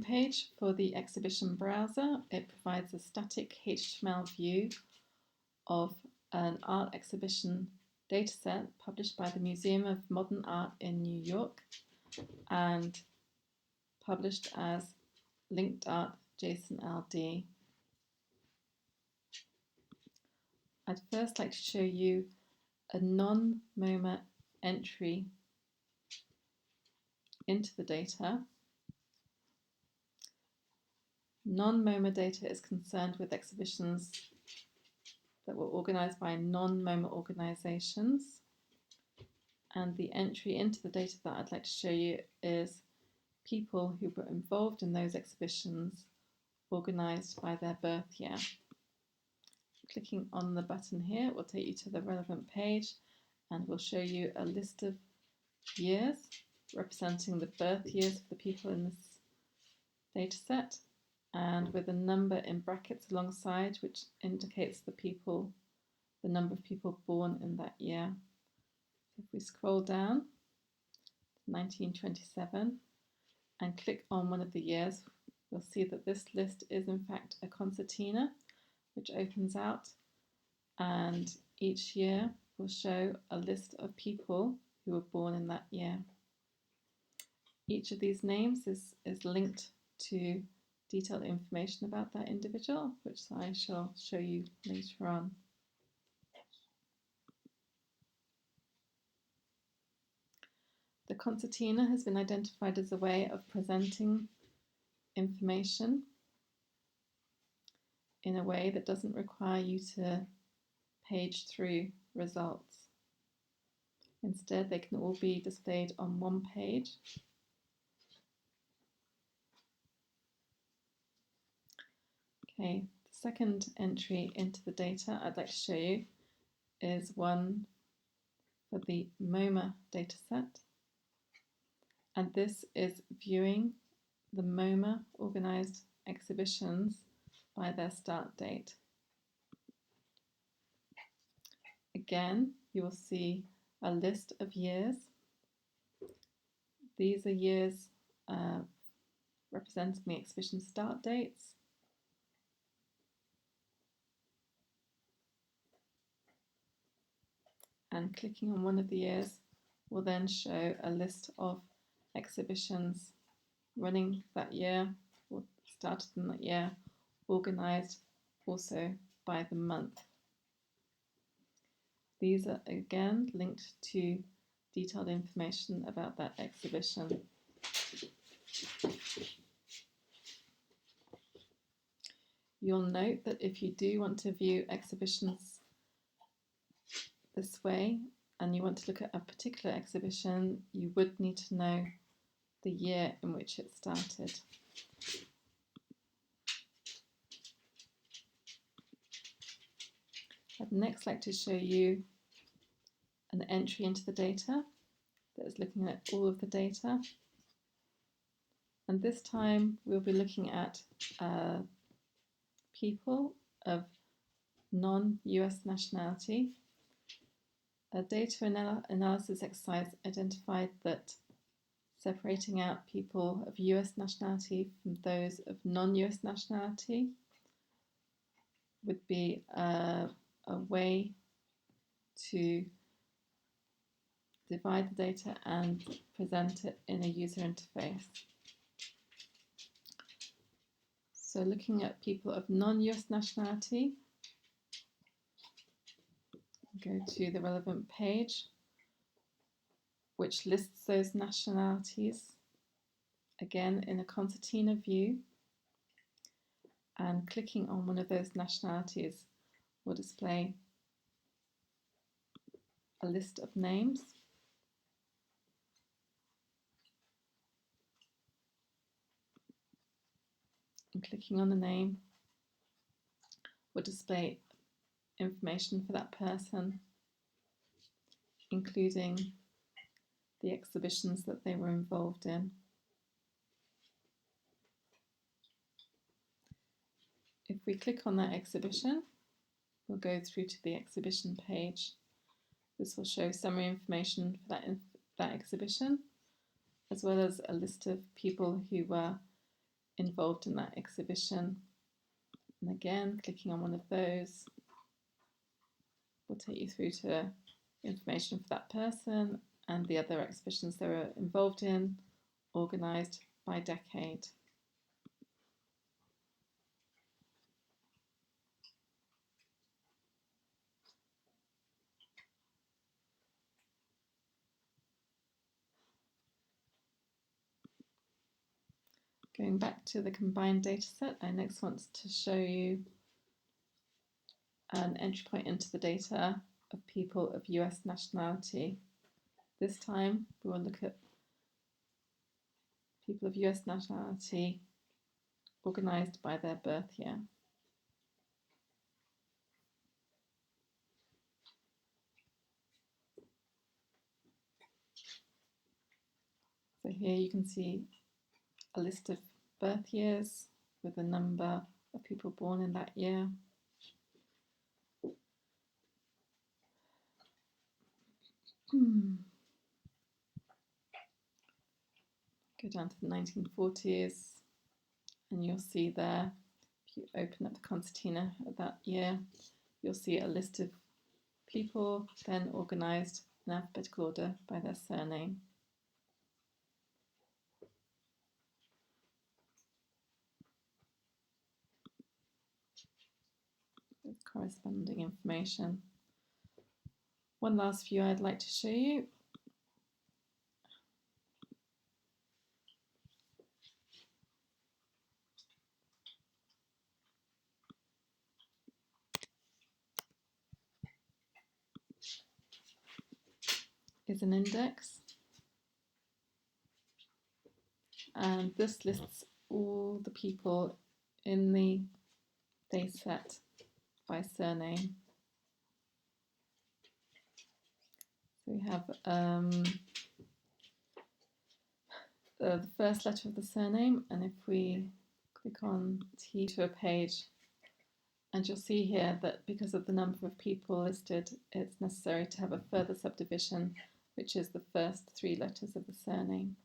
Page for the exhibition browser. It provides a static HTML view of an art exhibition dataset published by the Museum of Modern Art in New York and published as linked art JSON-LD. I'd first like to show you a non-MoMA entry into the data. Non-MoMA data is concerned with exhibitions that were organised by non-MoMA organisations, and the entry into the data that I'd like to show you is people who were involved in those exhibitions organised by their birth year. Clicking on the button here will take you to the relevant page and will show you a list of years representing the birth years of the people in this data set, and with a number in brackets alongside which indicates the number of people born in that year. If we scroll down to 1927 and click on one of the years, we'll see that this list is in fact a concertina which opens out, and each year will show a list of people who were born in that year. Each of these names is linked to detailed information about that individual, which I shall show you later on. The concertina has been identified as a way of presenting information in a way that doesn't require you to page through results. Instead, they can all be displayed on one page. Okay, the second entry into the data I'd like to show you is one for the MoMA dataset, and this is viewing the MoMA organised exhibitions by their start date. Again, you will see a list of years. These are years representing the exhibition start dates. And clicking on one of the years will then show a list of exhibitions running that year, or started in that year, organised also by the month. These are again linked to detailed information about that exhibition. You'll note that if you do want to view exhibitions this way and you want to look at a particular exhibition, you would need to know the year in which it started. I'd next like to show you an entry into the data that is looking at all of the data. And this time we'll be looking at people of non-US nationality. A data analysis exercise identified that separating out people of US nationality from those of non-US nationality would be a way to divide the data and present it in a user interface. So looking at people of non-US nationality, go to the relevant page which lists those nationalities, again in a concertina view, and clicking on one of those nationalities will display a list of names. And clicking on the name will display information for that person, including the exhibitions that they were involved in. If we click on that exhibition, we'll go through to the exhibition page. This will show summary information for that exhibition, as well as a list of people who were involved in that exhibition. And again, clicking on one of those will take you through to information for that person and the other exhibitions they were involved in, organised by decade. Going back to the combined data set, I next want to show you an entry point into the data of people of US nationality. This time we will look at people of US nationality organised by their birth year. So here you can see a list of birth years with the number of people born in that year. Go down to the 1940s and you'll see there, if you open up the concertina of that year, you'll see a list of people then organised in alphabetical order by their surname. With corresponding information. One last view I'd like to show you is an index, and this lists all the people in the data set by surname. So we have the first letter of the surname, and if we click on T to a page, and you'll see here that because of the number of people listed, it's necessary to have a further subdivision, which is the first three letters of the surname.